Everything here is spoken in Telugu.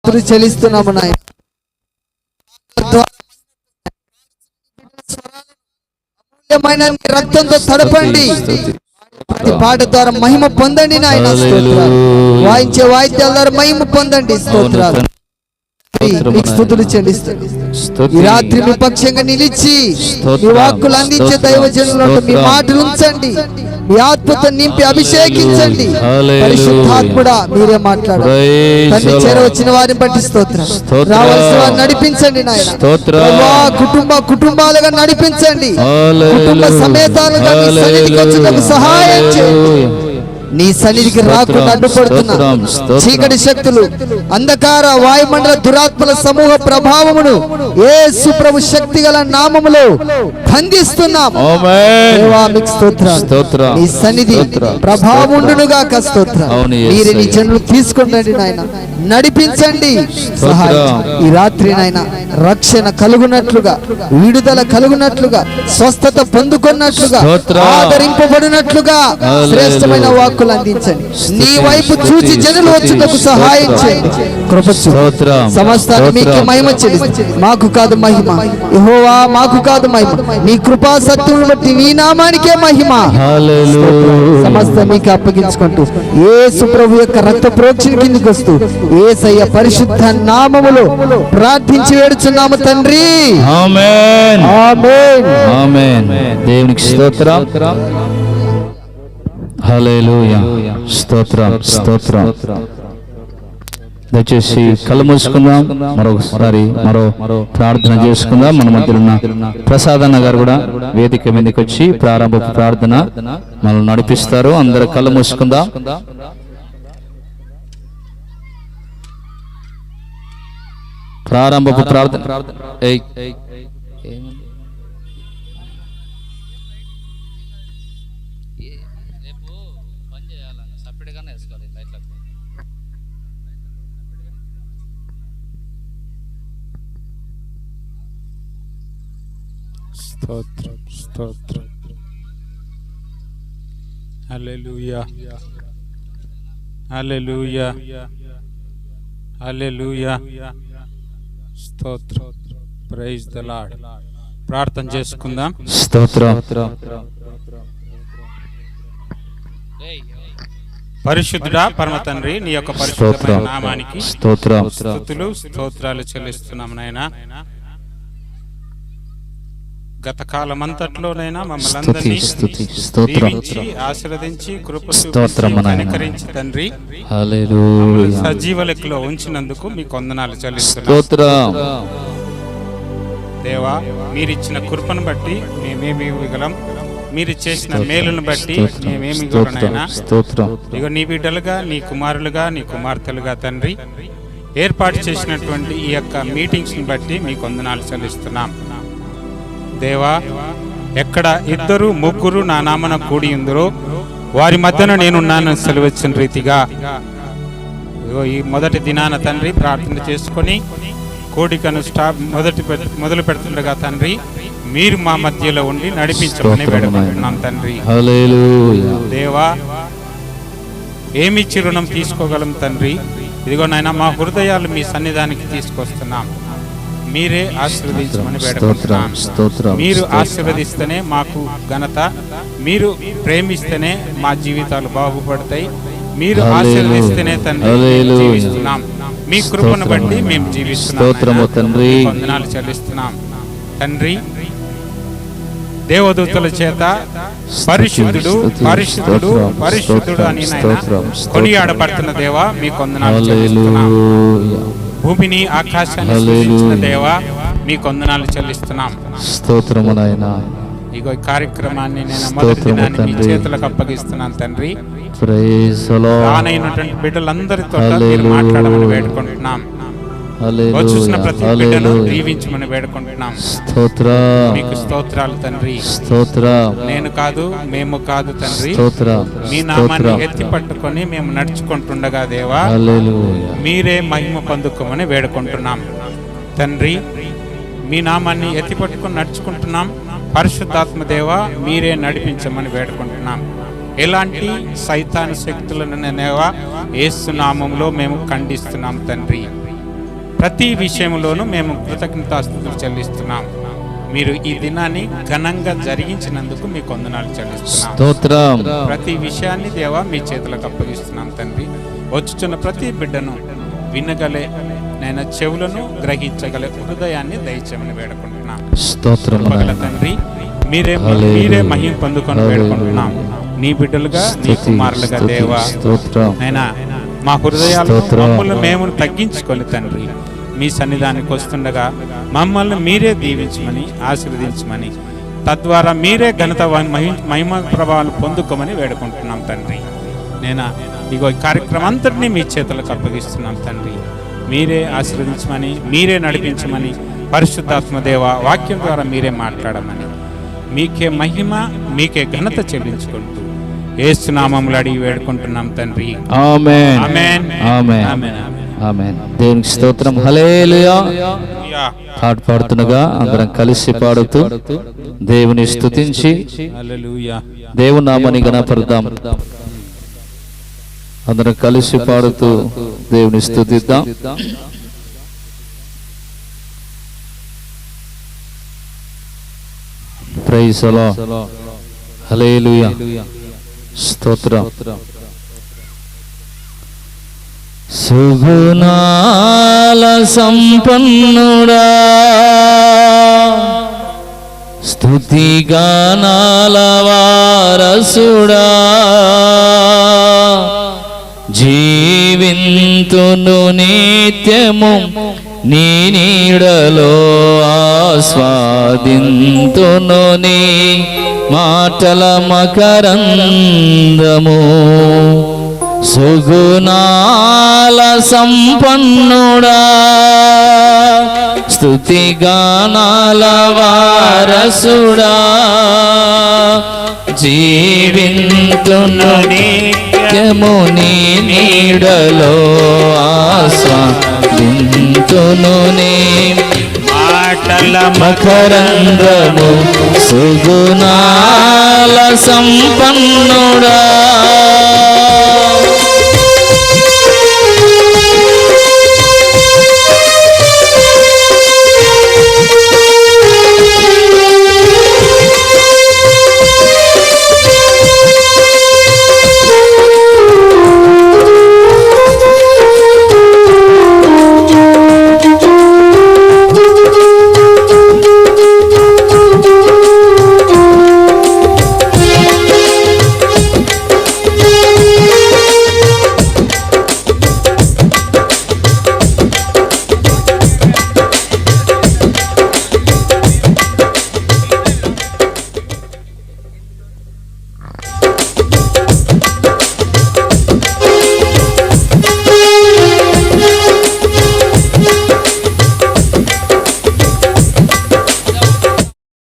స్తుతులు చెల్లిస్తున్నాము నాయన. అమూల్యమైన రక్తంతో తడపండి, ప్రతి పాట ద్వారా మహిమ పొందండి నాయన. స్తోత్రాలు. వాయించే వాయిద్యాల ద్వారా మహిమ పొందండి. స్తోత్రాలు. స్తుతులు చెల్లిస్తుంది. ఈ రాత్రి మీ పక్షంగా నిలిచి మీ వాక్కులు అందించే దైవజనులను మీ మాటలు ఉంచండి, మీ ఆత్మతో నింపి అభిషేకించండి. పరిశుద్ధాత్ముడా మీరే మాట్లాడండి. తండ్రి చేరవచ్చిన వారిని బట్టి స్తోత్రం. రావాల్సిన వారిని నడిపించండి నాయన. కుటుంబాలుగా నడిపించండి. కుటుంబ సమేతాలుగా మీ సన్నిధికి వచ్చేందుకు సహాయం చేయండి. నీ సన్నిధికి రాకుండా అడ్డుపడుతున్న చీకటి శక్తులు, అంధకార వాయుమండల దురాత్మల సమూహ ప్రభావమును యేసు ప్రభు శక్తి గల నామములో బంధిస్తున్నాం. నీ సన్నిధి ప్రభావం ఉండునుగాక. స్తోత్రం. మీరే నీ జనులు తీసుకుంటండి నాయన, నడిపించండి, సహాయం. ఈ రాత్రి నాయన రక్షణ కలుగునట్లుగా, విడుదల కలుగునట్లుగా, స్వస్థత పొందుకున్నట్లుగా, ఆదరింపబడినట్లుగా శ్రేష్టమైన వాక్కులు అందించండి. నీ వైపు చూచి జనులు వచ్చుటకు సహాయం చేయండి. సమస్తాన్ని మీకే మహిమ చెల్లిస్తుంది. మాకు కాదు మహిమ యెహోవా, మాకు కాదు మహిమ. నీ కృపా సత్యమును బట్టి నీ నామానికే మహిమ. సమస్త మీకు అప్పగించుకుంటూ యేసు ప్రభు యొక్క రక్త ప్రోక్షణ కిందకి వస్తూ యేసయ్య పరిశుద్ధ నామములో ప్రార్థించి వేడుచున్నాము తండ్రి. ఆమేన్, ఆమేన్, ఆమేన్. దేవునికి స్తోత్రం. హల్లెలూయా. స్తోత్రం, స్తోత్రం. దయచేసి కళ్ళు మూసుకుందాం. మరొకసారి మరో ప్రార్థన చేసుకుందాం. మన మధ్యలో ఉన్న ప్రసాదన్న గారు కూడా వేదిక మీదకి వచ్చి ప్రారంభ ప్రార్థన మనల్ని నడిపిస్తారు. అందరూ కళ్ళు మూసుకుందాం. ప్రారంభపు ప్రార్థన. స్తోత్రం, స్తోత్రం. హల్లెలూయా, హల్లెలూయా, హల్లెలూయా. స్తోత్రం. Praise the Lord. ప్రార్థన చేసుకుందాం. స్తోత్రం. పరిశుద్ధుడా పరమ తండ్రి, నీ యొక్క పరిశుద్ధమైన నామానికి స్తుతులు స్తోత్రాలు చెల్లిస్తున్నాం నాయనా. గత కాలమంతట్లోనైనా మమ్మల్ని అందరినీ దీవించి ఆశీర్వదించి కృపరించి తండ్రి సజీవ లెక్కలో ఉంచినందుకు మీకు వందనాలు చెల్లిస్తున్నాం దేవా. మీరిచ్చిన కృపను బట్టి మేమేమి ఇవ్వగలం, మీరు చేసిన మేలును బట్టి మేమేమి ఇవ్వగలనైనా. ఇగో నీ బిడ్డలుగా, నీ కుమారులుగా, నీ కుమార్తెలుగా తండ్రి ఏర్పాటు చేసినటువంటి ఈ యొక్క మీటింగ్స్ ని బట్టి మీకు వందనాలు చెల్లిస్తున్నాం దేవా. ఎక్కడ ఇద్దరు ముగ్గురు నా నామన కూడి ఉందరో వారి మధ్యన నేనున్నానని సెలవిచ్చిన రీతిగా ఈ మొదటి దినాన తండ్రి ప్రార్థన చేసుకొని కోడికను మొదలు పెడుతుండగా తండ్రి మీరు మా మధ్యలో ఉండి నడిపించమని వేడుకుంటున్నాం తండ్రి. దేవా, ఏమిచ్చి రుణం తీసుకోగలం తండ్రి. ఇదిగో నాయన మా హృదయాలు మీ సన్నిధానికి తీసుకొస్తున్నాం. మీరే ఆశీర్వదించమని వేడుకుంటున్నాం. మీరు ఆశీర్వదిస్తేనే మాకు ఘనత, మీరు ప్రేమిస్తేనే మా జీవితాలు బాగుపడతాయి. మీరు ఆశీర్వదిస్తేనే తండ్రి జీవిస్తున్నాం. మీ కృపను బట్టి మేము జీవిస్తున్నాం. వందనాలు చెల్లిస్తున్నాం తండ్రి. దేవదూతల చేత పరిశుద్ధుడు పరిశుద్ధుడు పరిశుద్ధుడు అని కొనియాడబడుతున్న దేవా మీకు వందనాలు చెల్లిస్తున్నాం. భూమిని ఆకాశాన్ని సృష్టించిన దేవా మీకు వందనాలు చెల్లిస్తున్నాం. స్తోత్రము నాయనా. ఇగో ఈ కార్యక్రమాన్ని నేను మొదటి దినాన్ని మీ చేతులకు అప్పగిస్తున్నాను తండ్రి. రానైనటువంటి బిడ్డలందరితో మీరు మాట్లాడమని వేడుకుంటున్నాం. చూసిన ప్రతి బిడ్డను దీవించమని వేడుకుంటున్నాం. మీకు స్తోత్రాలు తండ్రి. నేను కాదు, మేము కాదు తండ్రి, మీ నామాన్ని ఎత్తి పట్టుకొని మేము నడుచుకుంటుండగా దేవా మీరే మహిమ పొందుకోమని వేడుకుంటున్నాం తండ్రి. మీ నామాన్ని ఎత్తి పట్టుకొని నడుచుకుంటున్నాం. పరిశుద్ధాత్మ దేవా మీరే నడిపించమని వేడుకుంటున్నాం. ఎలాంటి సైతాను శక్తులను దేవా యేసు నామములో మేము ఖండిస్తున్నాం తండ్రి. ప్రతి విషయంలోనూ మేము కృతజ్ఞతాస్తుతులు చెల్లిస్తున్నాం. మీరు ఈ దినాన్ని ఘనంగా జరిగించినందుకు మీకు వందనాలు చెల్లిస్తున్నాం. స్తోత్రం. ప్రతి విషయాన్ని దేవా మీ చేతులకు అప్పగిస్తున్నాం తండ్రి. వచ్చుచున్న ప్రతి బిడ్డను వినగలే నేను చెవులను గ్రహించగల హృదయాన్ని దయచేయమని వేడుకుంటున్నాం. స్తోత్రం తండ్రి, మీరే మహిమ పొందుకొని వేడుకుంటున్నాం. నీ బిడ్డలుగా, నీ కుమారులుగా దేవా నైనా మా హృదయాలను మేము తగ్గించుకొని తండ్రి మీ సన్నిధానికి వస్తుండగా మమ్మల్ని మీరే దీవించమని, ఆశీర్వదించమని, తద్వారా మీరే ఘనత మహిమ ప్రభావాలు పొందుకోమని వేడుకుంటున్నాం తండ్రి. నేను ఇగో ఈ కార్యక్రమం అంతటినీ మీ చేతులకు అప్పగిస్తున్నాం తండ్రి. మీరే ఆశీర్వదించమని, మీరే నడిపించమని, పరిశుద్ధాత్మ దేవ వాక్యం ద్వారా మీరే మాట్లాడమని, మీకే మహిమ, మీకే ఘనత చెల్లించుకుంటూ యేసు నామములో అడిగి వేడుకుంటున్నాం తండ్రి. ఆమేన్. ఆమేన్. ఆమేన్. ఆమేన్. ఆమేన్. దేవునికి స్తోత్రం. హల్లెలూయా. పాట పాడుతుండగా అందరం కలిసి పాడుతూ దేవుని స్తుతించి దేవుని నామాన్ని ఘనపరుద్దాం. అందరం కలిసి పాడుతూ దేవుని స్తుతిద్దాం. Praise the Lord. హల్లెలూయా. స్తోత్రం. సుగుణాల సంపన్నుడా, స్తుతిగానాల వారసుడా, జీవింతును నిత్యము నీ నీడలో ఆస్వాదింతును నీ మాటల మకరందము. సుగుణాల సంపన్నుడా, స్తుతిగానాల వారసుడా, జీవింతును నిత్యము నీ నీడలో ఆస్వాదింతును నీ మాటల మకరందము. సుగుణాల సంపన్నుడా,